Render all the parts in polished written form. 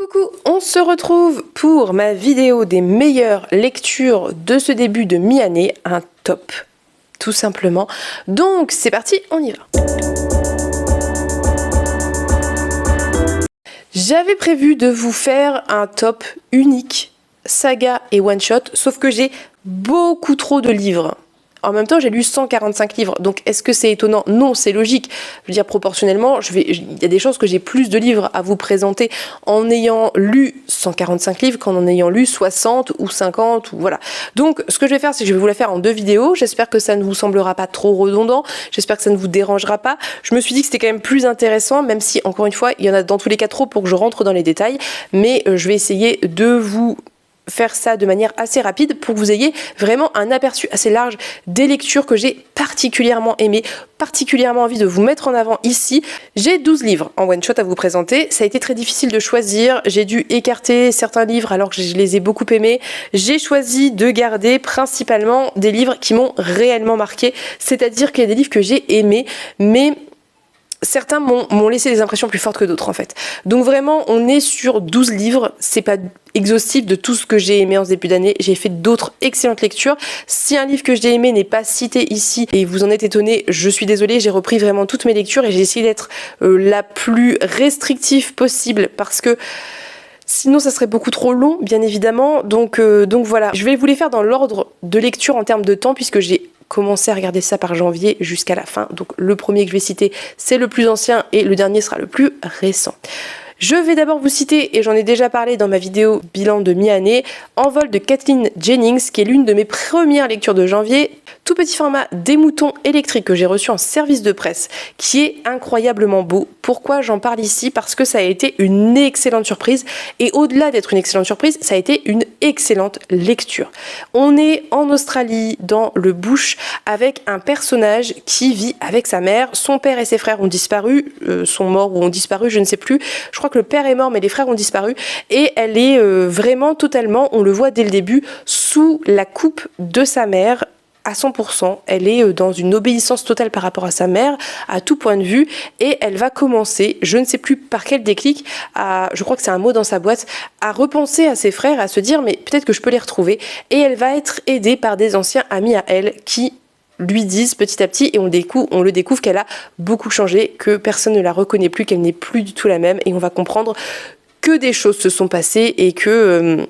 Coucou, on se retrouve pour ma vidéo des meilleures lectures de ce début de mi-année, un top, tout simplement. Donc c'est parti, on y va. J'avais prévu de vous faire un top unique, saga et one-shot, sauf que j'ai beaucoup trop de livres. En même temps, j'ai lu 145 livres, donc est-ce que c'est étonnant? Non, c'est logique. Je veux dire, proportionnellement, il y a des chances que j'ai plus de livres à vous présenter en ayant lu 145 livres qu'en ayant lu 60 ou 50, ou voilà. Donc, ce que je vais faire, c'est que je vais vous la faire en 2 vidéos. J'espère que ça ne vous semblera pas trop redondant. J'espère que ça ne vous dérangera pas. Je me suis dit que c'était quand même plus intéressant, même si, encore une fois, il y en a dans tous les cas trop pour que je rentre dans les détails. Mais je vais essayer de vous faire ça de manière assez rapide pour que vous ayez vraiment un aperçu assez large des lectures que j'ai particulièrement aimées, particulièrement envie de vous mettre en avant ici. J'ai 12 livres en one shot à vous présenter. Ça a été très difficile de choisir. J'ai dû écarter certains livres alors que je les ai beaucoup aimés. J'ai choisi de garder principalement des livres qui m'ont réellement marqué, c'est-à-dire qu'il y a des livres que j'ai aimés, mais certains m'ont laissé des impressions plus fortes que d'autres en fait. Donc vraiment, on est sur 12 livres. C'est pas exhaustif de tout ce que j'ai aimé en ce début d'année. J'ai fait d'autres excellentes lectures. Si un livre que j'ai aimé n'est pas cité ici et vous en êtes étonné, je suis désolée. J'ai repris vraiment toutes mes lectures et j'ai essayé d'être la plus restrictive possible parce que sinon, ça serait beaucoup trop long, bien évidemment. Donc voilà. Je vais vous les faire dans l'ordre de lecture en termes de temps puisque j'ai commencé à regarder ça par janvier jusqu'à la fin. Donc le premier que je vais citer, c'est le plus ancien et le dernier sera le plus récent. Je vais d'abord vous citer, et j'en ai déjà parlé dans ma vidéo bilan de mi-année, Envol de Kathleen Jennings, qui est l'une de mes premières lectures de janvier. Tout petit format des moutons électriques que j'ai reçu en service de presse, qui est incroyablement beau. Pourquoi j'en parle ici? Parce que ça a été une excellente surprise, et au-delà d'être une excellente surprise, ça a été une excellente lecture. On est en Australie, dans le bush, avec un personnage qui vit avec sa mère. Son père et ses frères ont disparu, sont morts ou ont disparu, je ne sais plus. Je crois que le père est mort, mais les frères ont disparu, et elle est vraiment totalement, on le voit dès le début, sous la coupe de sa mère, à 100%, elle est dans une obéissance totale par rapport à sa mère, à tout point de vue, et elle va commencer, je ne sais plus par quel déclic, je crois que c'est un mot dans sa boîte, à repenser à ses frères, à se dire mais peut-être que je peux les retrouver, et elle va être aidée par des anciens amis à elle qui lui disent petit à petit, et on le découvre qu'elle a beaucoup changé, que personne ne la reconnaît plus, qu'elle n'est plus du tout la même, et on va comprendre que des choses se sont passées et que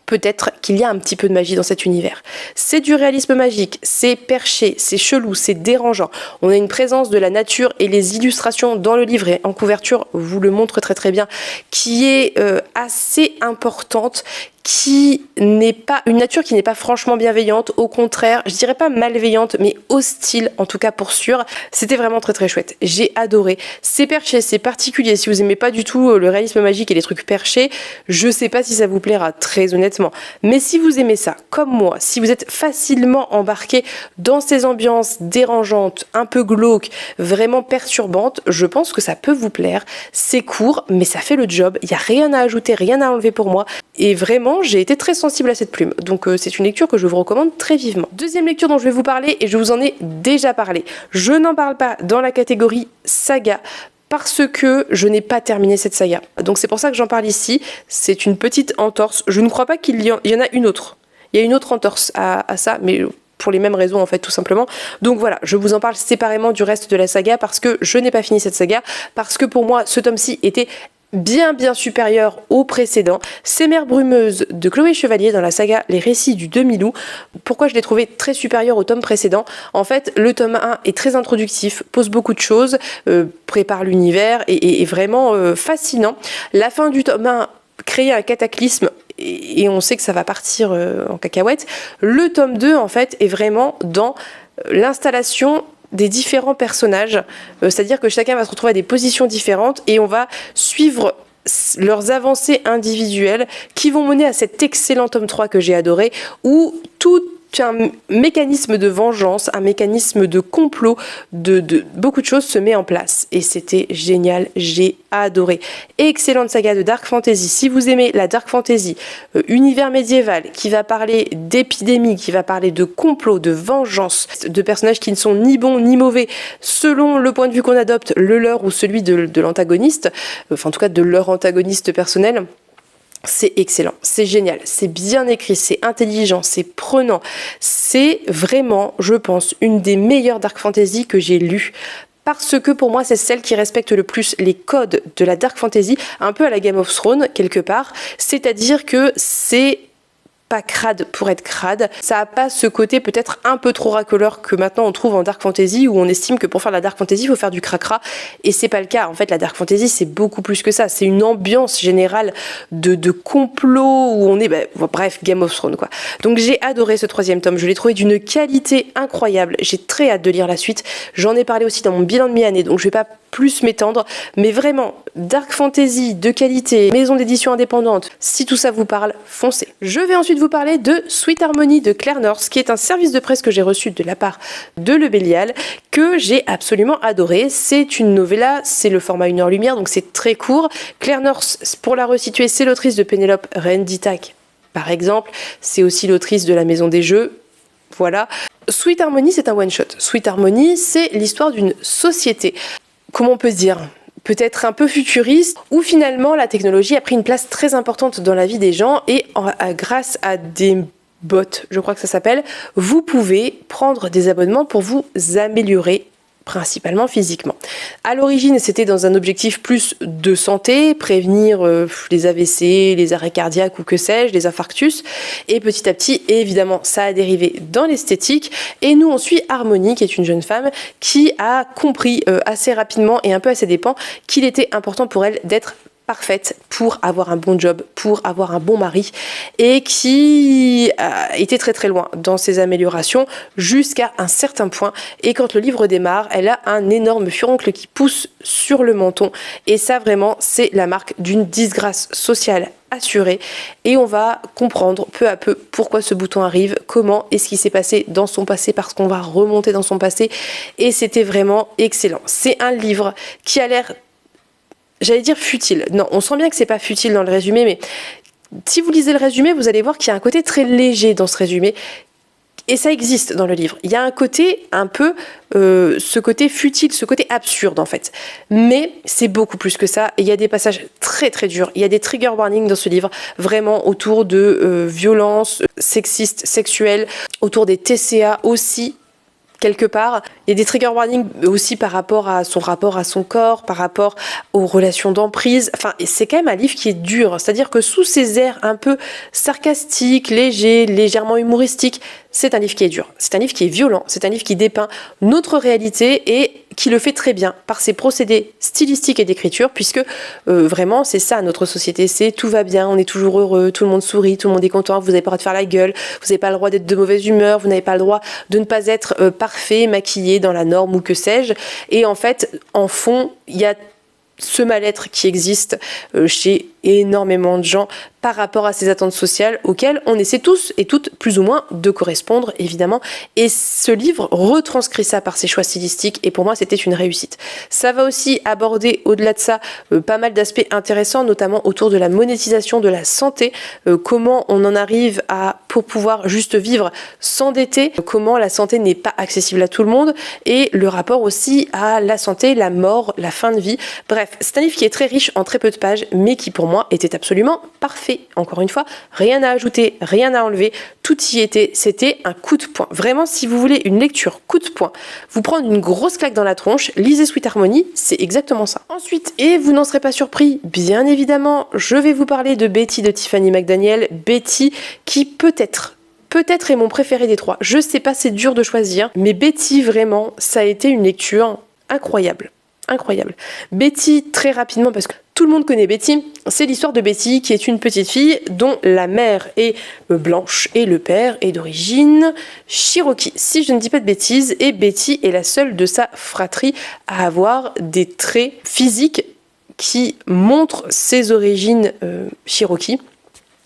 peut-être qu'il y a un petit peu de magie dans cet univers. C'est du réalisme magique, c'est perché, c'est chelou, c'est dérangeant. On a une présence de la nature et les illustrations dans le livre et en couverture vous le montrent très très bien, qui est assez importante, qui n'est pas une nature qui n'est pas franchement bienveillante, au contraire, je dirais pas malveillante, mais hostile, en tout cas pour sûr. C'était vraiment très très chouette. J'ai adoré. C'est perché, c'est particulier. Si vous aimez pas du tout le réalisme magique et les trucs perchés, je sais pas si ça vous plaira, très honnêtement. Mais si vous aimez ça, comme moi, si vous êtes facilement embarqué dans ces ambiances dérangeantes, un peu glauques, vraiment perturbantes, je pense que ça peut vous plaire. C'est court, mais ça fait le job. Il y a rien à ajouter, rien à enlever pour moi. Et vraiment, j'ai été très sensible à cette plume. Donc c'est une lecture que je vous recommande très vivement. Deuxième lecture dont je vais vous parler, et je vous en ai déjà parlé. Je n'en parle pas dans la catégorie saga, parce que je n'ai pas terminé cette saga. Donc c'est pour ça que j'en parle ici. C'est une petite entorse. Je ne crois pas qu'il y en a une autre. Il y a une autre entorse à ça, mais pour les mêmes raisons en fait tout simplement. Donc voilà, je vous en parle séparément du reste de la saga parce que je n'ai pas fini cette saga, parce que pour moi ce tome-ci était bien supérieur au précédent. Ces mers brumeuses de Chloé Chevalier dans la saga Les Récits du Demi-Loup. Pourquoi je l'ai trouvé très supérieur au tome précédent? En fait, le tome 1 est très introductif, pose beaucoup de choses, prépare l'univers et est vraiment fascinant. La fin du tome 1 crée un cataclysme et on sait que ça va partir en cacahuète. Le tome 2 en fait est vraiment dans l'installation des différents personnages, c'est-à-dire que chacun va se retrouver à des positions différentes et on va suivre leurs avancées individuelles qui vont mener à cet excellent tome 3 que j'ai adoré, où tout un mécanisme de vengeance, un mécanisme de complot, de beaucoup de choses se met en place. Et c'était génial, j'ai adoré. Excellente saga de Dark Fantasy. Si vous aimez la Dark Fantasy, univers médiéval, qui va parler d'épidémie, qui va parler de complot, de vengeance, de personnages qui ne sont ni bons ni mauvais, selon le point de vue qu'on adopte, le leur ou celui de l'antagoniste, enfin en tout cas de leur antagoniste personnel, c'est excellent, c'est génial, c'est bien écrit, c'est intelligent, c'est prenant. C'est vraiment, je pense, une des meilleures Dark Fantasy que j'ai lues. Parce que pour moi, c'est celle qui respecte le plus les codes de la Dark Fantasy, un peu à la Game of Thrones, quelque part. C'est-à-dire que c'est pas crade pour être crade, ça a pas ce côté peut-être un peu trop racoleur que maintenant on trouve en Dark Fantasy, où on estime que pour faire la Dark Fantasy il faut faire du cracra, et c'est pas le cas. En fait, la Dark Fantasy c'est beaucoup plus que ça, c'est une ambiance générale de complot où on est, bref, Game of Thrones quoi. Donc j'ai adoré ce 3e tome, je l'ai trouvé d'une qualité incroyable, j'ai très hâte de lire la suite. J'en ai parlé aussi dans mon bilan de mi-année, donc je vais pas plus m'étendre, mais vraiment Dark Fantasy de qualité, maison d'édition indépendante, si tout ça vous parle, foncez. Je vais ensuite vous parler de Sweet Harmony de Claire North, qui est un service de presse que j'ai reçu de la part de Le Bélial, que j'ai absolument adoré. C'est une novella, c'est le format 1 heure lumière, donc c'est très court. Claire North, pour la resituer, c'est l'autrice de Pénélope Reine-Ditac, par exemple. C'est aussi l'autrice de La Maison des Jeux. Voilà. Sweet Harmony, c'est un one-shot. Sweet Harmony, c'est l'histoire d'une société. Comment on peut se dire ? Peut-être un peu futuriste, où finalement la technologie a pris une place très importante dans la vie des gens et grâce à des bots, je crois que ça s'appelle, vous pouvez prendre des abonnements pour vous améliorer principalement physiquement. À l'origine, c'était dans un objectif plus de santé, prévenir les AVC, les arrêts cardiaques ou que sais-je, les infarctus. Et petit à petit, évidemment, ça a dérivé dans l'esthétique. Et nous, on suit Harmony, qui est une jeune femme, qui a compris assez rapidement et un peu à ses dépens qu'il était important pour elle d'être parfaite pour avoir un bon job, pour avoir un bon mari, et qui a été très très loin dans ses améliorations jusqu'à un certain point. Et quand le livre démarre, elle a un énorme furoncle qui pousse sur le menton, et ça vraiment c'est la marque d'une disgrâce sociale assurée, et on va comprendre peu à peu pourquoi ce bouton arrive, comment et ce qui s'est passé dans son passé, parce qu'on va remonter dans son passé, et c'était vraiment excellent. C'est un livre qui a l'air, j'allais dire futile. Non, on sent bien que c'est pas futile dans le résumé, mais si vous lisez le résumé, vous allez voir qu'il y a un côté très léger dans ce résumé. Et ça existe dans le livre. Il y a un côté un peu, ce côté futile, ce côté absurde en fait. Mais c'est beaucoup plus que ça. Et il y a des passages très très durs. Il y a des trigger warnings dans ce livre, vraiment autour de violences sexistes, sexuelles, autour des TCA aussi. Quelque part, il y a des trigger warnings aussi par rapport à son corps, par rapport aux relations d'emprise. Enfin, c'est quand même un livre qui est dur. C'est-à-dire que sous ses airs un peu sarcastiques, légers, légèrement humoristiques, c'est un livre qui est dur. C'est un livre qui est violent. C'est un livre qui dépeint notre réalité et qui le fait très bien par ses procédés stylistiques et d'écriture, puisque vraiment c'est ça notre société, c'est tout va bien, on est toujours heureux, tout le monde sourit, tout le monde est content, vous n'avez pas le droit de faire la gueule, vous n'avez pas le droit d'être de mauvaise humeur, vous n'avez pas le droit de ne pas être parfait, maquillé dans la norme ou que sais-je. Et en fait, en fond, il y a ce mal-être qui existe chez énormément de gens par rapport à ces attentes sociales auxquelles on essaie tous et toutes plus ou moins de correspondre évidemment, et ce livre retranscrit ça par ses choix stylistiques et pour moi c'était une réussite. Ça va aussi aborder au-delà de ça pas mal d'aspects intéressants, notamment autour de la monétisation de la santé, comment on en arrive à, pour pouvoir juste vivre, s'endetter, comment la santé n'est pas accessible à tout le monde et le rapport aussi à la santé, la mort, la fin de vie. Bref, c'est un livre qui est très riche en très peu de pages mais qui pour moi était absolument parfait. Encore une fois, rien à ajouter, rien à enlever, tout y était, c'était un coup de poing. Vraiment, si vous voulez une lecture coup de poing, vous prendre une grosse claque dans la tronche, lisez Sweet Harmony, c'est exactement ça. Ensuite, et vous n'en serez pas surpris, bien évidemment, je vais vous parler de Betty de Tiffany McDaniel. Betty qui peut-être est mon préféré des trois. Je sais pas, c'est dur de choisir, mais Betty, vraiment, ça a été une lecture incroyable. Incroyable. Betty, très rapidement, parce que tout le monde connaît Betty, c'est l'histoire de Betty qui est une petite fille dont la mère est blanche et le père est d'origine Cherokee, si je ne dis pas de bêtises, et Betty est la seule de sa fratrie à avoir des traits physiques qui montrent ses origines Cherokee.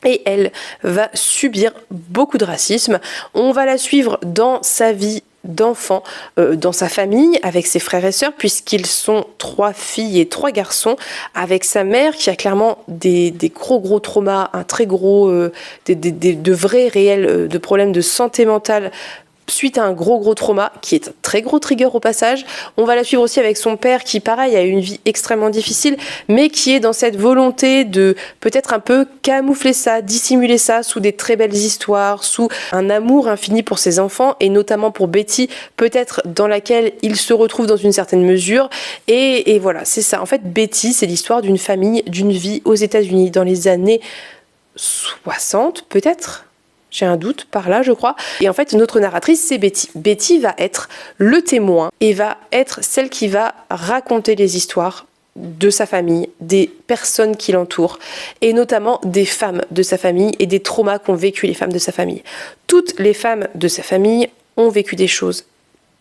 et elle va subir beaucoup de racisme. On va la suivre dans sa vie d'enfant, dans sa famille, avec ses frères et sœurs, puisqu'ils sont 3 filles et 3 garçons, avec sa mère qui a clairement des gros traumas, un très gros, de vrais réels de problèmes de santé mentale suite à un gros trauma, qui est un très gros trigger au passage. On va la suivre aussi avec son père qui, pareil, a eu une vie extrêmement difficile, mais qui est dans cette volonté de peut-être un peu camoufler ça, dissimuler ça sous des très belles histoires, sous un amour infini pour ses enfants, et notamment pour Betty, peut-être dans laquelle il se retrouve dans une certaine mesure. Et voilà, c'est ça. En fait, Betty, c'est l'histoire d'une famille, d'une vie aux États-Unis dans les années 60, peut-être. J'ai un doute par là, je crois. Et en fait, notre narratrice, c'est Betty. Betty va être le témoin et va être celle qui va raconter les histoires de sa famille, des personnes qui l'entourent, et notamment des femmes de sa famille et des traumas qu'ont vécu les femmes de sa famille. Toutes les femmes de sa famille ont vécu des choses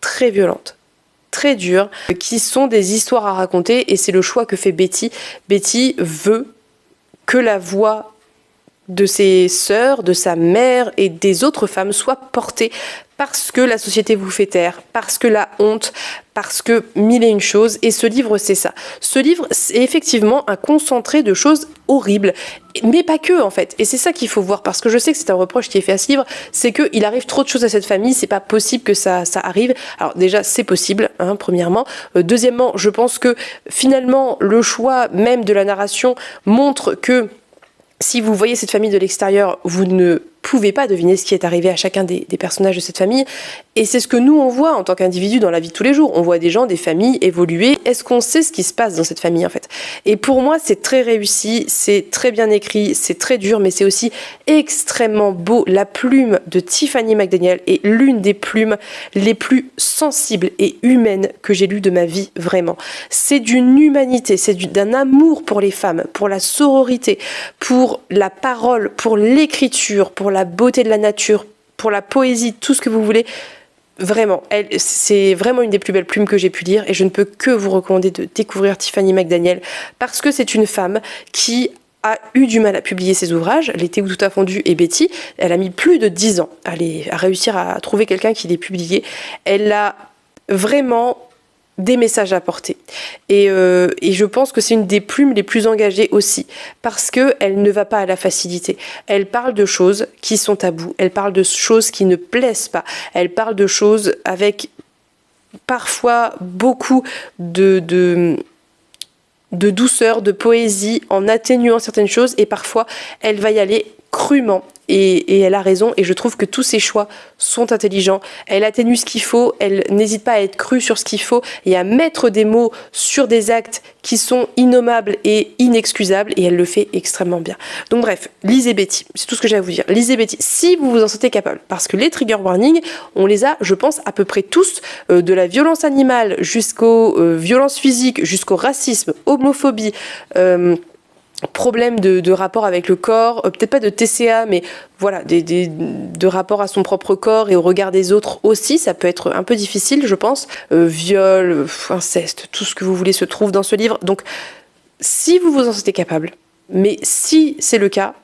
très violentes, très dures, qui sont des histoires à raconter, et c'est le choix que fait Betty. Betty veut que la voix de ses sœurs, de sa mère et des autres femmes soit portée parce que la société vous fait taire, parce que la honte, parce que mille et une choses. Et ce livre, c'est ça. Ce livre, c'est effectivement un concentré de choses horribles, mais pas que en fait. Et c'est ça qu'il faut voir, parce que je sais que c'est un reproche qui est fait à ce livre, c'est qu'il arrive trop de choses à cette famille, c'est pas possible que ça arrive. Alors déjà, c'est possible, hein, premièrement. Deuxièmement, je pense que finalement, le choix même de la narration montre que si vous voyez cette famille de l'extérieur, vous ne pouvez pas deviner ce qui est arrivé à chacun des personnages de cette famille. Et c'est ce que nous, on voit en tant qu'individus dans la vie de tous les jours. On voit des gens, des familles évoluer. Est-ce qu'on sait ce qui se passe dans cette famille, en fait? Et pour moi, c'est très réussi, c'est très bien écrit, c'est très dur, mais c'est aussi extrêmement beau. La plume de Tiffany McDaniel est l'une des plumes les plus sensibles et humaines que j'ai lues de ma vie, vraiment. C'est d'une humanité, c'est d'un amour pour les femmes, pour la sororité, pour la parole, pour l'écriture, pour la beauté de la nature, pour la poésie, tout ce que vous voulez. Vraiment, c'est vraiment une des plus belles plumes que j'ai pu lire, et je ne peux que vous recommander de découvrir Tiffany McDaniel, parce que c'est une femme qui a eu du mal à publier ses ouvrages. L'été où tout a fondu et Betty, elle a mis plus de 10 ans à réussir à trouver quelqu'un qui les publiait. Elle a vraiment des messages à porter. Et je pense que c'est une des plumes les plus engagées aussi, parce qu'elle ne va pas à la facilité. Elle parle de choses qui sont tabous, elle parle de choses qui ne plaisent pas, elle parle de choses avec parfois beaucoup de douceur, de poésie, en atténuant certaines choses, et parfois elle va y aller crûment. Et elle a raison, et je trouve que tous ses choix sont intelligents. Elle atténue ce qu'il faut, elle n'hésite pas à être crue sur ce qu'il faut et à mettre des mots sur des actes qui sont innommables et inexcusables, et elle le fait extrêmement bien. Donc bref, lisez Betty, c'est tout ce que j'ai à vous dire. Lisez Betty si vous vous en sentez capable, parce que les trigger warnings, on les a, je pense, à peu près tous, de la violence animale jusqu'aux violences physiques, jusqu'au racisme, homophobie, problème de rapport avec le corps, peut-être pas de TCA, mais voilà, de rapport à son propre corps et au regard des autres aussi, ça peut être un peu difficile, je pense. Viol, inceste, tout ce que vous voulez se trouve dans ce livre. Donc, si vous vous en sentez capable, mais si c'est le cas,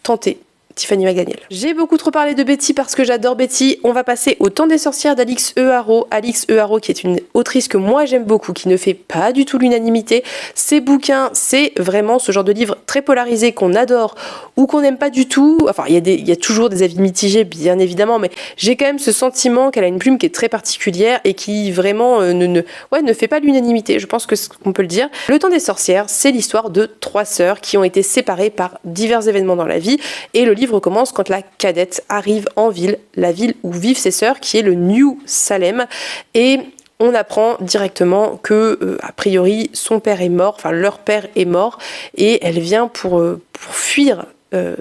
tentez. Tiffany McDaniel. J'ai beaucoup trop parlé de Betty parce que j'adore Betty. On va passer au Temps des sorcières d'Alix E. Harrow. Alix E. Harrow, qui est une autrice que moi j'aime beaucoup, qui ne fait pas du tout l'unanimité. Ses bouquins, c'est vraiment ce genre de livre très polarisé qu'on adore ou qu'on n'aime pas du tout. Enfin, il y a toujours des avis mitigés, bien évidemment, mais j'ai quand même ce sentiment qu'elle a une plume qui est très particulière et qui vraiment ne fait pas l'unanimité. Je pense qu'on peut le dire. Le Temps des sorcières, c'est l'histoire de 3 sœurs qui ont été séparées par divers événements dans la vie, et le livre commence quand la cadette arrive en ville, la ville où vivent ses sœurs, qui est le New Salem, et on apprend directement que, a priori, son père est mort, enfin leur père est mort, et elle vient pour fuir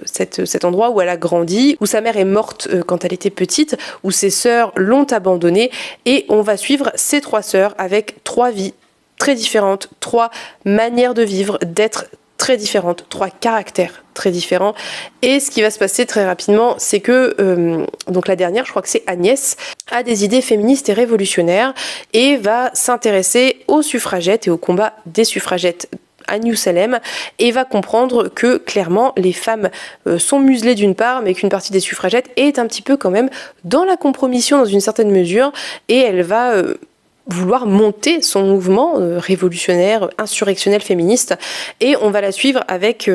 cet endroit où elle a grandi, où sa mère est morte quand elle était petite, où ses sœurs l'ont abandonnée, et on va suivre ces 3 sœurs avec 3 vies très différentes, 3 manières de vivre, d'être très différentes, 3 caractères très différents. Et ce qui va se passer très rapidement, c'est que donc la dernière, je crois que c'est Agnès, a des idées féministes et révolutionnaires et va s'intéresser aux suffragettes et au combat des suffragettes à New Salem et va comprendre que clairement les femmes sont muselées d'une part, mais qu'une partie des suffragettes est un petit peu quand même dans la compromission dans une certaine mesure, et elle va vouloir monter son mouvement révolutionnaire, insurrectionnel, féministe, et on va la suivre avec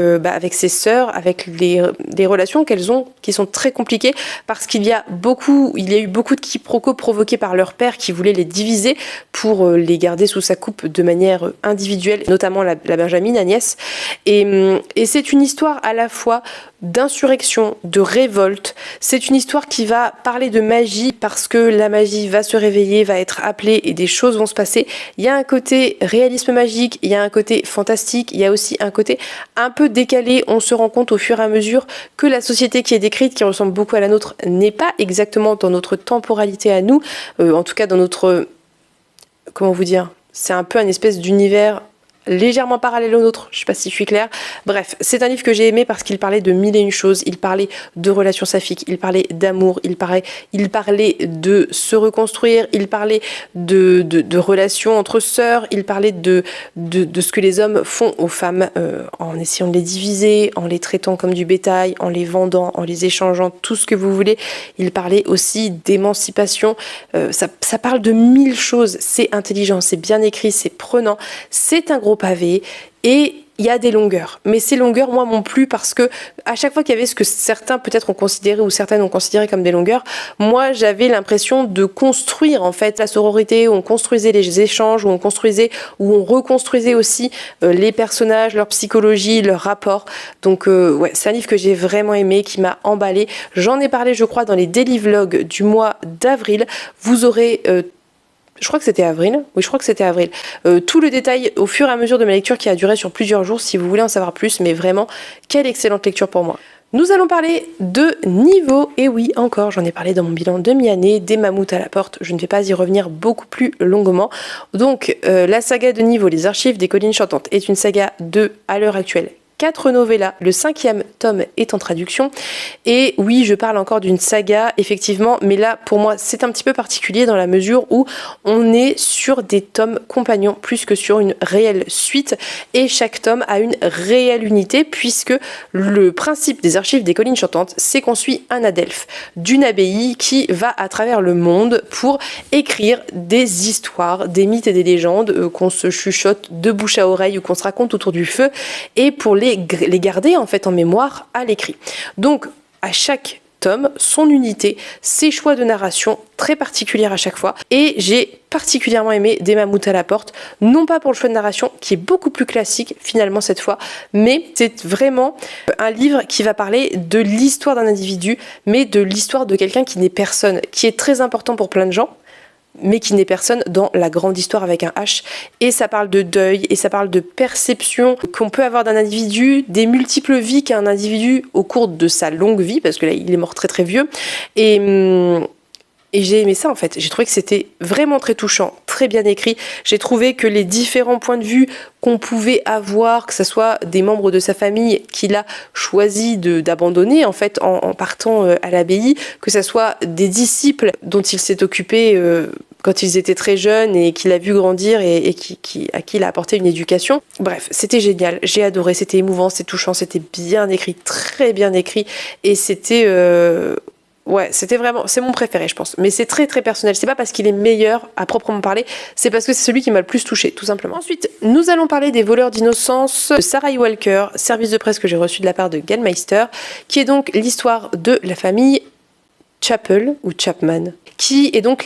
ses sœurs, avec les relations qu'elles ont, qui sont très compliquées, parce qu'il y a eu beaucoup de quiproquos provoqués par leur père qui voulait les diviser pour les garder sous sa coupe de manière individuelle, notamment la Benjamin, Agnès, et c'est une histoire à la fois d'insurrection, de révolte. C'est une histoire qui va parler de magie parce que la magie va se réveiller, va être appelée et des choses vont se passer. Il y a un côté réalisme magique, il y a un côté fantastique, il y a aussi un côté un peu décalé. On se rend compte au fur et à mesure que la société qui est décrite, qui ressemble beaucoup à la nôtre, n'est pas exactement dans notre temporalité à nous, en tout cas dans notre... Comment vous dire ? C'est un peu une espèce d'univers légèrement parallèle au nôtre, je ne sais pas si je suis claire. Bref, c'est un livre que j'ai aimé parce qu'il parlait de mille et une choses, il parlait de relations saphiques, il parlait d'amour, il parlait de se reconstruire, il parlait de relations entre sœurs, il parlait de ce que les hommes font aux femmes en essayant de les diviser, en les traitant comme du bétail, en les vendant, en les échangeant, tout ce que vous voulez. Il parlait aussi d'émancipation, ça parle de mille choses, c'est intelligent, c'est bien écrit, c'est prenant, c'est un gros pavé et il y a des longueurs. Mais ces longueurs, moi, m'ont plu parce que à chaque fois qu'il y avait ce que certains peut-être ont considéré ou certaines ont considéré comme des longueurs, moi, j'avais l'impression de construire en fait la sororité, où on construisait les échanges, où on reconstruisait aussi les personnages, leur psychologie, leur rapport. Donc ouais, c'est un livre que j'ai vraiment aimé, qui m'a emballé. J'en ai parlé, je crois, dans les daily vlogs du mois d'avril. Vous aurez je crois que c'était avril. Oui, je crois que c'était avril. Tout le détail au fur et à mesure de ma lecture qui a duré sur plusieurs jours, si vous voulez en savoir plus. Mais vraiment, quelle excellente lecture pour moi. Nous allons parler de Niveau. Et oui, encore, j'en ai parlé dans mon bilan de mi-année, des mammouths à la porte. Je ne vais pas y revenir beaucoup plus longuement. Donc, la saga de Niveau, les archives des collines chantantes, est une saga de, à l'heure actuelle, 4 novellas, le 5e tome est en traduction, et oui, je parle encore d'une saga, effectivement, mais là, pour moi, c'est un petit peu particulier dans la mesure où on est sur des tomes compagnons plus que sur une réelle suite, et chaque tome a une réelle unité, puisque le principe des archives des collines chantantes, c'est qu'on suit un adelphe d'une abbaye qui va à travers le monde pour écrire des histoires, des mythes et des légendes qu'on se chuchote de bouche à oreille ou qu'on se raconte autour du feu, et pour les garder en fait en mémoire à l'écrit. Donc à chaque tome, son unité, ses choix de narration très particuliers à chaque fois, et j'ai particulièrement aimé Des mammouths à la porte, non pas pour le choix de narration qui est beaucoup plus classique finalement cette fois, mais c'est vraiment un livre qui va parler de l'histoire d'un individu, mais de l'histoire de quelqu'un qui n'est personne, qui est très important pour plein de gens, mais qui n'est personne dans la grande histoire avec un H. Et ça parle de deuil, et ça parle de perception qu'on peut avoir d'un individu, des multiples vies qu'a un individu au cours de sa longue vie, parce que là, il est mort très très vieux. Et j'ai aimé ça en fait, j'ai trouvé que c'était vraiment très touchant, très bien écrit. J'ai trouvé que les différents points de vue qu'on pouvait avoir, que ce soit des membres de sa famille qu'il a choisi d'abandonner en fait en partant à l'abbaye, que ce soit des disciples dont il s'est occupé quand ils étaient très jeunes et qu'il a vu grandir et à qui il a apporté une éducation. Bref, c'était génial, j'ai adoré, c'était émouvant, c'était touchant, c'était bien écrit, très bien écrit, et c'était... Ouais, c'était vraiment, c'est mon préféré, je pense. Mais c'est très très personnel. C'est pas parce qu'il est meilleur à proprement parler, c'est parce que c'est celui qui m'a le plus touché, tout simplement. Ensuite, nous allons parler des voleurs d'innocence de Sarah E. Walker, service de presse que j'ai reçu de la part de Gallmeister, qui est donc l'histoire de la famille Chappell ou Chapman, qui est donc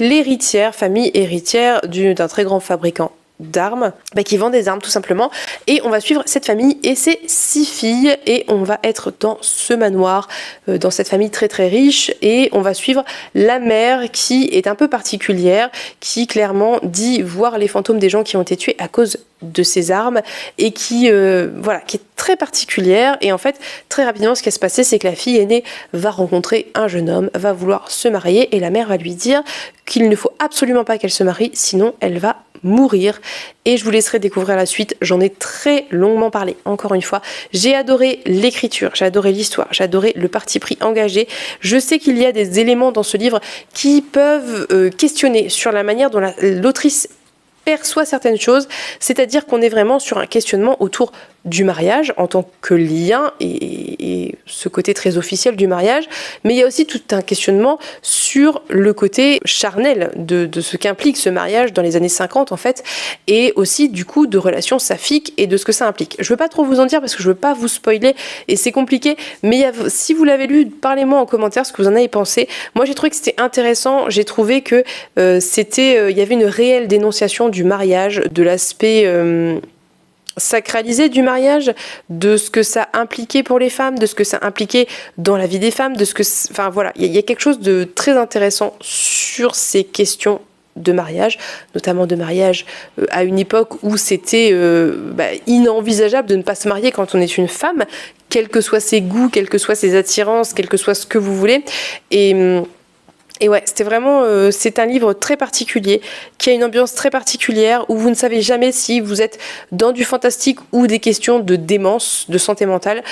famille héritière d'un très grand fabricant d'armes, qui vend des armes tout simplement, et on va suivre cette famille et ses 6 filles, et on va être dans ce manoir, dans cette famille très très riche, et on va suivre la mère qui est un peu particulière, qui clairement dit voir les fantômes des gens qui ont été tués à cause de ces armes, et qui est très particulière. Et en fait, très rapidement, ce qui va se passer, c'est que la fille aînée va rencontrer un jeune homme, va vouloir se marier, et la mère va lui dire qu'il ne faut absolument pas qu'elle se marie, sinon elle va mourir. Et je vous laisserai découvrir la suite. J'en ai très longuement parlé, encore une fois. J'ai adoré l'écriture, j'ai adoré l'histoire, j'ai adoré le parti pris engagé. Je sais qu'il y a des éléments dans ce livre qui peuvent questionner sur la manière dont l'autrice perçoit certaines choses, c'est-à-dire qu'on est vraiment sur un questionnement autour du mariage en tant que lien et ce côté très officiel du mariage, mais il y a aussi tout un questionnement sur le côté charnel de ce qu'implique ce mariage dans les années 50 en fait, et aussi du coup de relations saphiques et de ce que ça implique. Je veux pas trop vous en dire parce que je veux pas vous spoiler et c'est compliqué, mais si vous l'avez lu, parlez-moi en commentaire ce que vous en avez pensé. Moi j'ai trouvé que c'était intéressant, j'ai trouvé que il y avait une réelle dénonciation du mariage, de l'aspect sacralisé du mariage, de ce que ça impliquait pour les femmes, de ce que ça impliquait dans la vie des femmes, de ce que... Enfin voilà, il y a quelque chose de très intéressant sur ces questions de mariage, notamment de mariage à une époque où c'était inenvisageable de ne pas se marier quand on est une femme, quels que soient ses goûts, quelles que soient ses attirances, quel que soit ce que vous voulez. Et ouais, c'était vraiment, c'est un livre très particulier, qui a une ambiance très particulière, où vous ne savez jamais si vous êtes dans du fantastique ou des questions de démence, de santé mentale.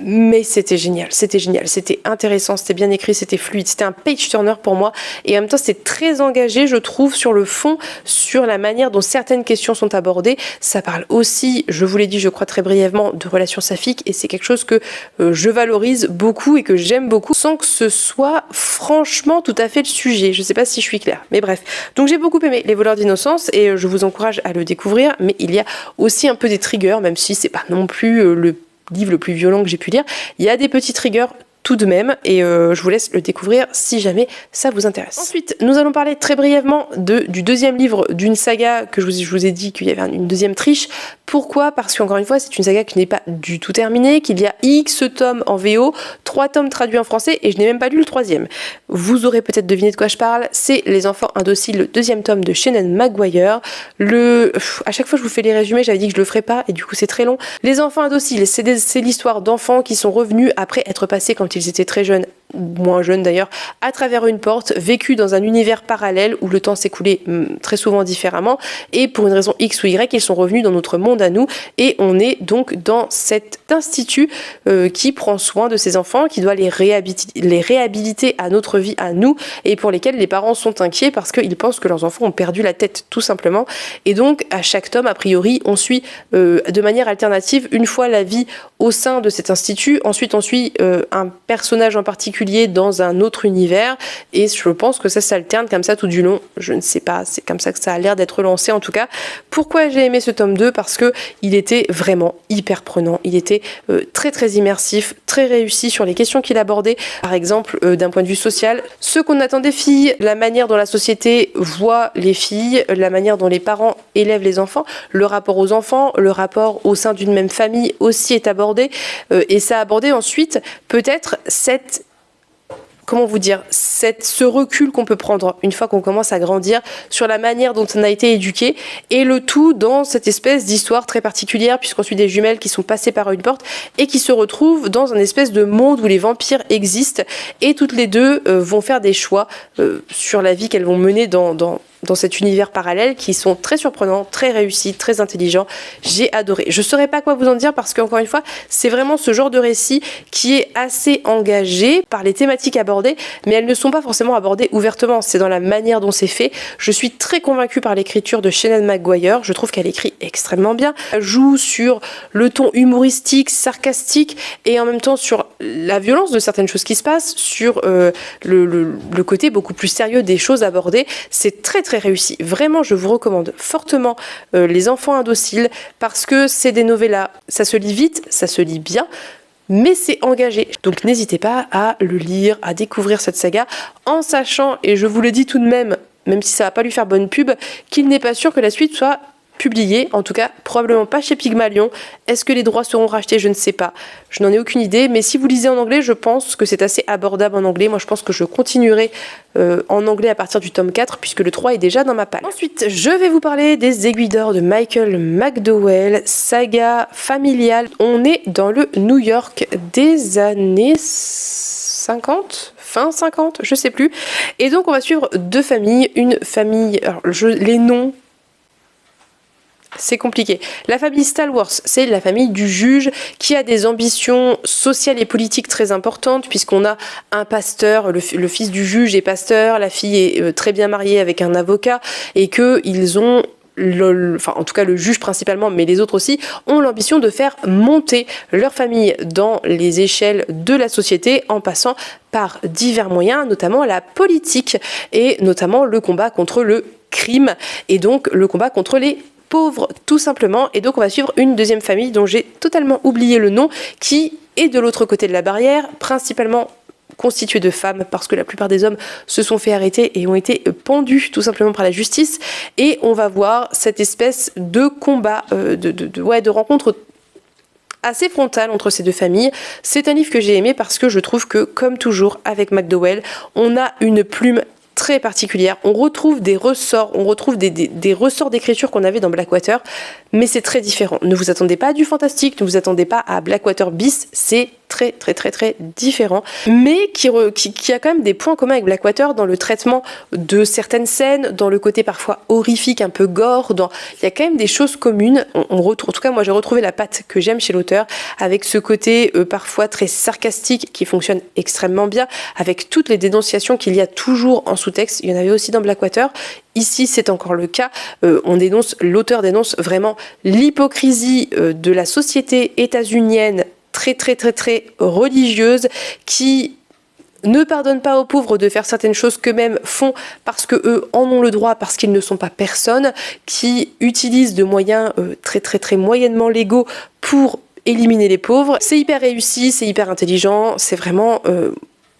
Mais c'était génial, c'était intéressant, c'était bien écrit, c'était fluide, c'était un page turner pour moi, et en même temps c'est très engagé, je trouve, sur le fond, sur la manière dont certaines questions sont abordées. Ça parle aussi, je vous l'ai dit, je crois très brièvement, de relations saphiques, et c'est quelque chose que je valorise beaucoup et que j'aime beaucoup, sans que ce soit franchement tout à fait le sujet. Je sais pas si je suis claire, mais bref. Donc j'ai beaucoup aimé Les voleurs d'innocence, et je vous encourage à le découvrir, mais il y a aussi un peu des triggers, même si c'est pas non plus le livre le plus violent que j'ai pu lire. Il y a des petits triggers tout de même, et je vous laisse le découvrir si jamais ça vous intéresse. Ensuite, nous allons parler très brièvement du deuxième livre d'une saga que je vous ai dit qu'il y avait une deuxième triche. Pourquoi ? Parce qu'encore une fois, c'est une saga qui n'est pas du tout terminée, qu'il y a X tomes en VO, 3 tomes traduits en français, et je n'ai même pas lu le troisième. Vous aurez peut-être deviné de quoi je parle, c'est Les enfants indociles, le deuxième tome de Shannon Maguire. À chaque fois je vous fais les résumés, j'avais dit que je le ferais pas, et du coup c'est très long. Les enfants indociles, c'est l'histoire d'enfants qui sont revenus après être passés quand ils étaient très jeunes, moins jeunes d'ailleurs, à travers une porte, vécu dans un univers parallèle où le temps s'écoulait très souvent différemment, et pour une raison X ou Y, ils sont revenus dans notre monde à nous, et on est donc dans cet institut qui prend soin de ces enfants, qui doit les réhabiliter à notre vie, à nous, et pour lesquels les parents sont inquiets parce qu'ils pensent que leurs enfants ont perdu la tête, tout simplement. Et donc, à chaque tome, a priori, on suit de manière alternative, une fois la vie au sein de cet institut, ensuite on suit un personnage en particulier dans un autre univers, et je pense que ça s'alterne comme ça tout du long. Je ne sais pas, c'est comme ça que ça a l'air d'être lancé en tout cas. Pourquoi j'ai aimé ce tome 2 ? Parce que il était vraiment hyper prenant, il était très très immersif, très réussi sur les questions qu'il abordait, par exemple d'un point de vue social, ce qu'on attend des filles, la manière dont la société voit les filles, la manière dont les parents élèvent les enfants, le rapport aux enfants, le rapport au sein d'une même famille aussi est abordé, et ça a abordé ensuite peut-être ce recul qu'on peut prendre une fois qu'on commence à grandir sur la manière dont on a été éduqué, et le tout dans cette espèce d'histoire très particulière, puisqu'on suit des jumelles qui sont passées par une porte et qui se retrouvent dans un espèce de monde où les vampires existent, et toutes les deux vont faire des choix sur la vie qu'elles vont mener dans cet univers parallèle, qui sont très surprenants, très réussis, très intelligents. J'ai adoré. Je saurais pas quoi vous en dire parce qu'encore une fois, c'est vraiment ce genre de récit qui est assez engagé par les thématiques abordées, mais elles ne sont pas forcément abordées ouvertement. C'est dans la manière dont c'est fait. Je suis très convaincue par l'écriture de Shannon Maguire. Je trouve qu'elle écrit extrêmement bien. Elle joue sur le ton humoristique, sarcastique, et en même temps sur la violence de certaines choses qui se passent, sur le côté beaucoup plus sérieux des choses abordées. C'est très très réussi. Vraiment, je vous recommande fortement Les enfants indociles, parce que c'est des novellas. Ça se lit vite, ça se lit bien, mais c'est engagé. Donc n'hésitez pas à le lire, à découvrir cette saga, en sachant, et je vous le dis tout de même si ça va pas lui faire bonne pub, qu'il n'est pas sûr que la suite soit publié, en tout cas probablement pas chez Pygmalion. Est-ce que les droits seront rachetés ? Je ne sais pas, je n'en ai aucune idée, mais si vous lisez en anglais, je pense que c'est assez abordable en anglais. Moi je pense que je continuerai en anglais à partir du tome 4, puisque le 3 est déjà dans ma palle. Ensuite, je vais vous parler des Aiguilles d'or de Michael McDowell, saga familiale. On est dans le New York des années 50, fin 50, je sais plus. Et donc on va suivre deux familles, une famille, alors les noms, c'est compliqué. La famille Stallworth, c'est la famille du juge qui a des ambitions sociales et politiques très importantes, puisqu'on a un pasteur, le fils du juge est pasteur, la fille est très bien mariée avec un avocat, et qu'ils ont enfin en tout cas le juge principalement, mais les autres aussi, ont l'ambition de faire monter leur famille dans les échelles de la société en passant par divers moyens, notamment la politique et notamment le combat contre le crime et donc le combat contre les pauvres tout simplement. Et donc on va suivre une deuxième famille dont j'ai totalement oublié le nom, qui est de l'autre côté de la barrière, principalement constituée de femmes, parce que la plupart des hommes se sont fait arrêter et ont été pendus tout simplement par la justice. Et on va voir cette espèce de combat, de rencontre assez frontale entre ces deux familles. C'est un livre que j'ai aimé parce que je trouve que, comme toujours avec McDowell, on a une plume très particulière. On retrouve des ressorts, on retrouve des ressorts d'écriture qu'on avait dans Blackwater, mais c'est très différent. Ne vous attendez pas à du fantastique, ne vous attendez pas à Blackwater bis, c'est très différent, mais qui a quand même des points communs avec Blackwater dans le traitement de certaines scènes, dans le côté parfois horrifique, un peu gore, il y a quand même des choses communes. On retrouve, en tout cas moi j'ai retrouvé la patte que j'aime chez l'auteur, avec ce côté parfois très sarcastique qui fonctionne extrêmement bien, avec toutes les dénonciations qu'il y a toujours en sous-texte. Il y en avait aussi dans Blackwater. Ici, c'est encore le cas. L'auteur dénonce vraiment l'hypocrisie de la société états-unienne très religieuse, qui ne pardonne pas aux pauvres de faire certaines choses qu'eux-mêmes font parce qu'eux en ont le droit, parce qu'ils ne sont pas personne, qui utilisent de moyens très moyennement légaux pour éliminer les pauvres. C'est hyper réussi, c'est hyper intelligent, c'est vraiment...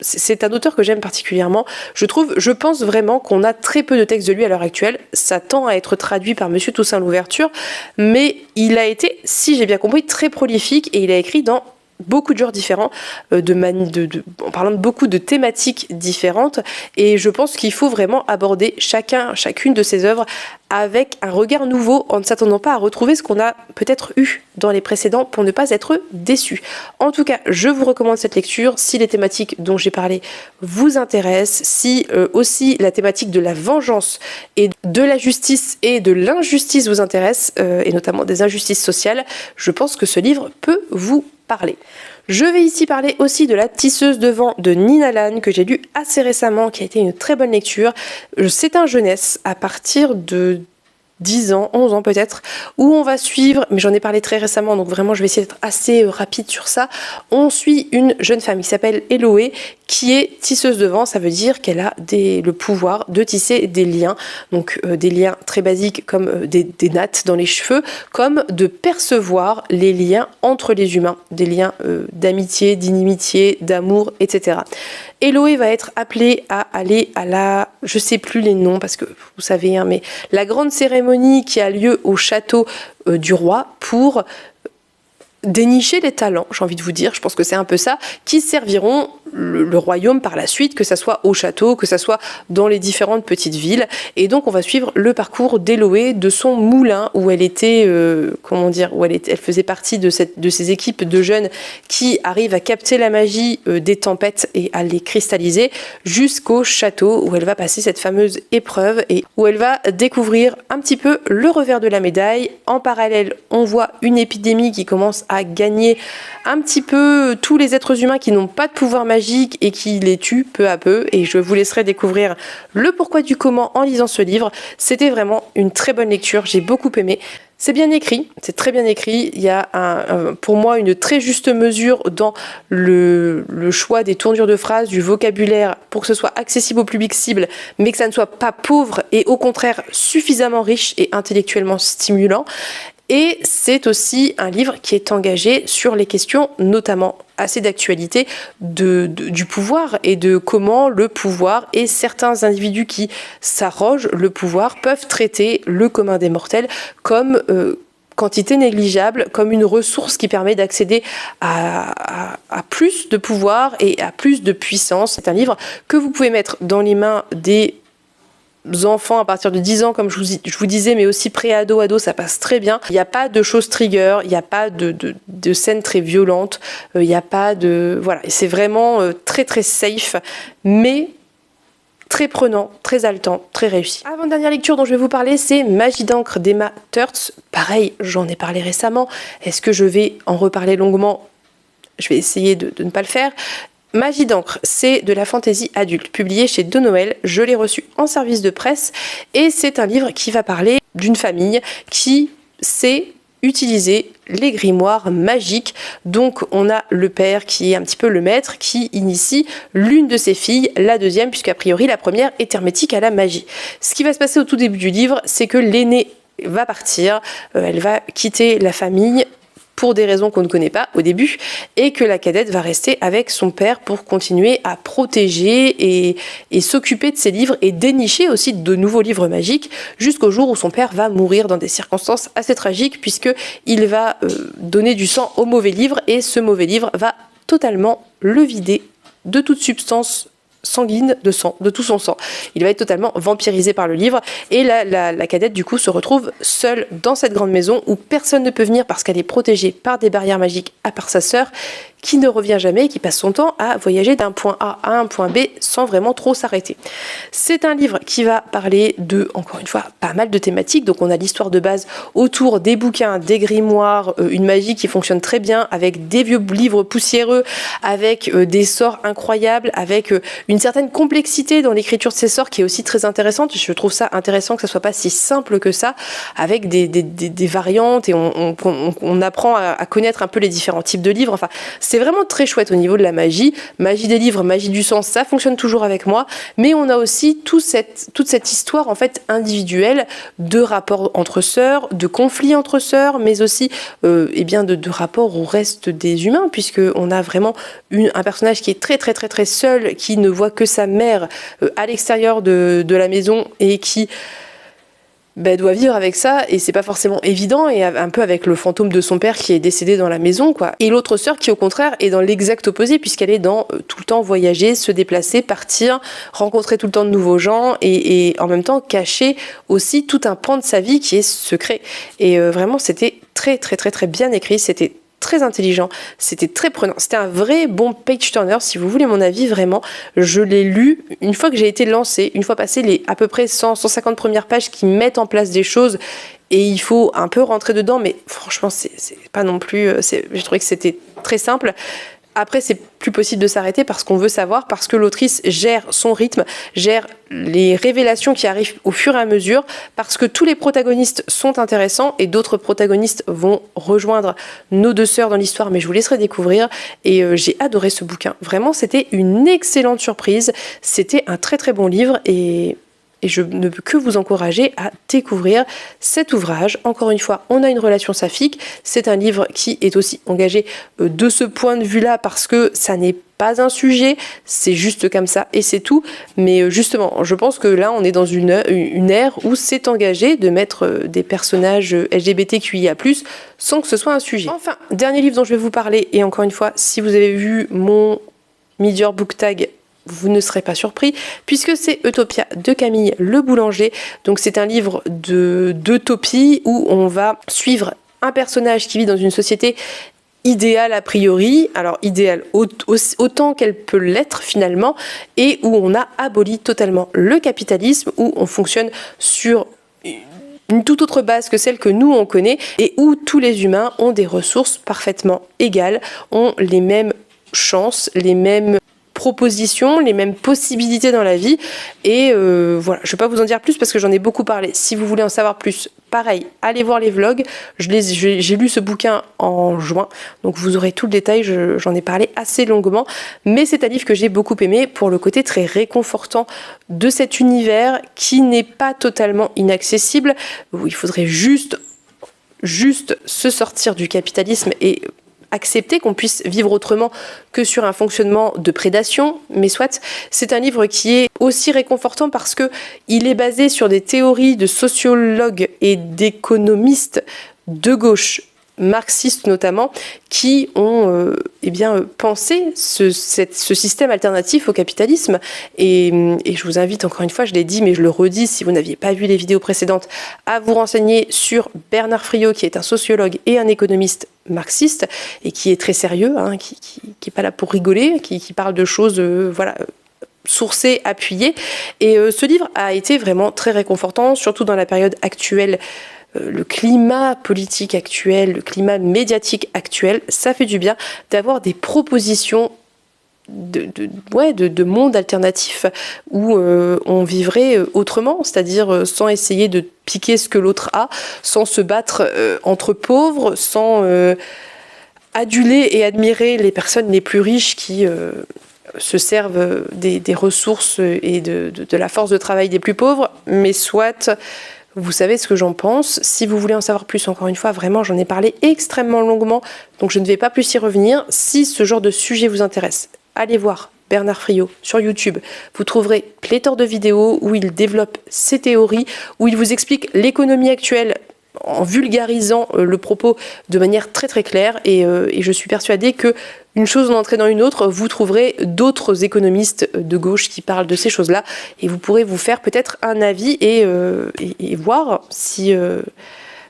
c'est un auteur que j'aime particulièrement. Je pense vraiment qu'on a très peu de textes de lui à l'heure actuelle. Ça tend à être traduit par Monsieur Toussaint Louverture, mais il a été, si j'ai bien compris, très prolifique et il a écrit dans beaucoup de genres différents, en parlant de beaucoup de thématiques différentes, et je pense qu'il faut vraiment aborder chacune de ses œuvres avec un regard nouveau, en ne s'attendant pas à retrouver ce qu'on a peut-être eu dans les précédents pour ne pas être déçu. En tout cas, je vous recommande cette lecture si les thématiques dont j'ai parlé vous intéressent, si aussi la thématique de la vengeance et de la justice et de l'injustice vous intéresse, et notamment des injustices sociales. Je pense que ce livre peut vous parler. Je vais ici parler aussi de La tisseuse de vent de Nina Lann, que j'ai lu assez récemment, qui a été une très bonne lecture. C'est un jeunesse à partir de 10 ans, 11 ans peut-être, où on va suivre, mais j'en ai parlé très récemment, donc vraiment je vais essayer d'être assez rapide sur ça. On suit une jeune femme qui s'appelle Eloé, qui est tisseuse de vent. Ça veut dire qu'elle a le pouvoir de tisser des liens, donc des liens très basiques comme des nattes dans les cheveux, comme de percevoir les liens entre les humains, des liens d'amitié, d'inimitié, d'amour, etc. Eloé va être appelée à aller à je sais plus les noms parce que vous savez, hein, mais la grande cérémonie qui a lieu au château du roi pour dénicher les talents, j'ai envie de vous dire, je pense que c'est un peu ça, qui serviront le royaume par la suite, que ça soit au château, que ça soit dans les différentes petites villes. Et donc on va suivre le parcours d'Eloé, de son moulin où elle était, elle faisait partie de ces équipes de jeunes qui arrivent à capter la magie des tempêtes et à les cristalliser, jusqu'au château où elle va passer cette fameuse épreuve et où elle va découvrir un petit peu le revers de la médaille. En parallèle, on voit une épidémie qui commence à gagner un petit peu tous les êtres humains qui n'ont pas de pouvoir magique et qui les tue peu à peu, et je vous laisserai découvrir le pourquoi du comment en lisant ce livre. C'était vraiment une très bonne lecture, j'ai beaucoup aimé. C'est bien écrit, c'est très bien écrit. Il y a pour moi une très juste mesure dans le choix des tournures de phrases, du vocabulaire, pour que ce soit accessible au public cible, mais que ça ne soit pas pauvre et au contraire suffisamment riche et intellectuellement stimulant. Et c'est aussi un livre qui est engagé sur les questions, notamment assez d'actualité, du pouvoir et de comment le pouvoir et certains individus qui s'arrogent le pouvoir peuvent traiter le commun des mortels comme quantité négligeable, comme une ressource qui permet d'accéder à plus de pouvoir et à plus de puissance. C'est un livre que vous pouvez mettre dans les mains des enfants à partir de 10 ans, comme je vous disais, mais aussi pré-ado, ça passe très bien. Il n'y a pas de choses trigger, il n'y a pas de scènes très violentes, il n'y a pas de... Voilà, c'est vraiment très safe, mais très prenant, très haletant, très réussi. Avant-dernière lecture dont je vais vous parler, c'est Magie d'encre d'Emma Turtz. Pareil, j'en ai parlé récemment. Est-ce que je vais en reparler longuement ? Je vais essayer de ne pas le faire. Magie d'encre, c'est de la fantaisie adulte, publié chez De Noël. Je l'ai reçu en service de presse et c'est un livre qui va parler d'une famille qui sait utiliser les grimoires magiques. Donc on a le père qui est un petit peu le maître, qui initie l'une de ses filles, la deuxième, puisqu'a priori la première est hermétique à la magie. Ce qui va se passer au tout début du livre, c'est que l'aînée va partir, elle va quitter la famille pour des raisons qu'on ne connaît pas au début, et que la cadette va rester avec son père pour continuer à protéger et s'occuper de ses livres et dénicher aussi de nouveaux livres magiques jusqu'au jour où son père va mourir dans des circonstances assez tragiques, puisqu'il va donner du sang au mauvais livre, et ce mauvais livre va totalement le vider de toute substance sanguine, de sang, de tout son sang. Il va être totalement vampirisé par le livre, et la cadette du coup se retrouve seule dans cette grande maison où personne ne peut venir parce qu'elle est protégée par des barrières magiques à part sa sœur, qui ne revient jamais et qui passe son temps à voyager d'un point A à un point B sans vraiment trop s'arrêter. C'est un livre qui va parler de, encore une fois, pas mal de thématiques. Donc on a l'histoire de base autour des bouquins, des grimoires, une magie qui fonctionne très bien avec des vieux livres poussiéreux, avec des sorts incroyables, avec une certaine complexité dans l'écriture de ces sorts qui est aussi très intéressante. Je trouve ça intéressant que ça soit pas si simple que ça, avec des variantes, et on apprend à connaître un peu les différents types de livres. Enfin, c'est vraiment très chouette au niveau de la magie. Magie des livres, magie du sang, ça fonctionne toujours avec moi. Mais on a aussi toute cette histoire en fait individuelle de rapports entre sœurs, de conflits entre sœurs, mais aussi de rapports au reste des humains, puisqu'on a vraiment un personnage qui est très très très très seul, qui ne voit que sa mère à l'extérieur de la maison, et qui doit vivre avec ça, et c'est pas forcément évident, et un peu avec le fantôme de son père qui est décédé dans la maison, quoi. Et l'autre sœur qui au contraire est dans l'exact opposé, puisqu'elle est dans tout le temps voyager, se déplacer, partir, rencontrer tout le temps de nouveaux gens, et en même temps cacher aussi tout un pan de sa vie qui est secret. Et vraiment c'était très très très très bien écrit, c'était très intelligent, c'était très prenant, c'était un vrai bon page turner. Si vous voulez mon avis, vraiment, je l'ai lu une fois que j'ai été lancée, une fois passé les à peu près 100-150 premières pages qui mettent en place des choses, et il faut un peu rentrer dedans, mais franchement c'est pas non plus, j'ai trouvé que c'était très simple. Après, c'est plus possible de s'arrêter parce qu'on veut savoir, parce que l'autrice gère son rythme, gère les révélations qui arrivent au fur et à mesure, parce que tous les protagonistes sont intéressants et d'autres protagonistes vont rejoindre nos deux sœurs dans l'histoire, mais je vous laisserai découvrir. Et j'ai adoré ce bouquin. Vraiment, c'était une excellente surprise. C'était un très très bon livre, et je ne peux que vous encourager à découvrir cet ouvrage. Encore une fois, on a une relation saphique. C'est un livre qui est aussi engagé de ce point de vue-là, parce que ça n'est pas un sujet, c'est juste comme ça et c'est tout. Mais justement, je pense que là, on est dans une ère où c'est engagé de mettre des personnages LGBTQIA+, sans que ce soit un sujet. Enfin, dernier livre dont je vais vous parler, et encore une fois, si vous avez vu mon Mid-Year Book Tag, vous ne serez pas surpris, puisque c'est Utopia de Camille Le Boulanger. Donc c'est un livre d'utopie où on va suivre un personnage qui vit dans une société idéale a priori, alors idéale autant qu'elle peut l'être finalement, et où on a aboli totalement le capitalisme, où on fonctionne sur une toute autre base que celle que nous on connaît, et où tous les humains ont des ressources parfaitement égales, ont les mêmes chances, les mêmes propositions, les mêmes possibilités dans la vie. Et voilà, je ne vais pas vous en dire plus parce que j'en ai beaucoup parlé. Si vous voulez en savoir plus, pareil, allez voir les vlogs. J'ai lu ce bouquin en juin, donc vous aurez tout le détail. J'en ai parlé assez longuement, mais c'est un livre que j'ai beaucoup aimé pour le côté très réconfortant de cet univers qui n'est pas totalement inaccessible, où il faudrait juste se sortir du capitalisme et accepter qu'on puisse vivre autrement que sur un fonctionnement de prédation, mais soit, c'est un livre qui est aussi réconfortant parce que il est basé sur des théories de sociologues et d'économistes de gauche, marxistes notamment, qui ont pensé ce système alternatif au capitalisme. Et je vous invite, encore une fois, je l'ai dit, mais je le redis, si vous n'aviez pas vu les vidéos précédentes, à vous renseigner sur Bernard Friot, qui est un sociologue et un économiste marxiste, et qui est très sérieux, qui est pas là pour rigoler, qui parle de choses sourcées, appuyées. Et ce livre a été vraiment très réconfortant, surtout dans la période actuelle. Le climat politique actuel, le climat médiatique actuel, ça fait du bien d'avoir des propositions de monde alternatif où on vivrait autrement, c'est-à-dire sans essayer de piquer ce que l'autre a, sans se battre entre pauvres, sans aduler et admirer les personnes les plus riches qui se servent des ressources et de la force de travail des plus pauvres, mais soit... Vous savez ce que j'en pense. Si vous voulez en savoir plus, encore une fois, vraiment, j'en ai parlé extrêmement longuement, donc je ne vais pas plus y revenir. Si ce genre de sujet vous intéresse, allez voir Bernard Friot sur YouTube. Vous trouverez pléthore de vidéos où il développe ses théories, où il vous explique l'économie actuelle en vulgarisant le propos de manière très très claire, et je suis persuadée que une chose en entraînant une autre, vous trouverez d'autres économistes de gauche qui parlent de ces choses-là, et vous pourrez vous faire peut-être un avis et voir si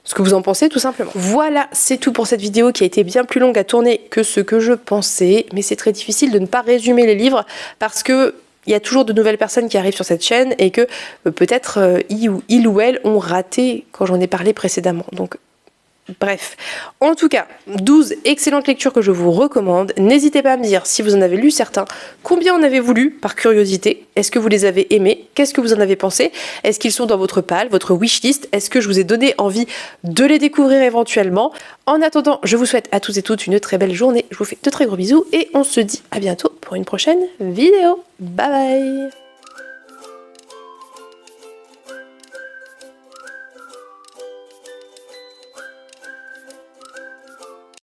ce que vous en pensez tout simplement. Voilà, c'est tout pour cette vidéo qui a été bien plus longue à tourner que ce que je pensais, mais c'est très difficile de ne pas résumer les livres parce que il y a toujours de nouvelles personnes qui arrivent sur cette chaîne et que peut-être il ou elle ont raté quand j'en ai parlé précédemment. Donc bref, en tout cas, 12 excellentes lectures que je vous recommande. N'hésitez pas à me dire si vous en avez lu certains, combien en avez-vous lu par curiosité, est-ce que vous les avez aimés, qu'est-ce que vous en avez pensé, est-ce qu'ils sont dans votre palle, votre wishlist, est-ce que je vous ai donné envie de les découvrir éventuellement. En attendant, je vous souhaite à tous et toutes une très belle journée, je vous fais de très gros bisous et on se dit à bientôt pour une prochaine vidéo. Bye bye.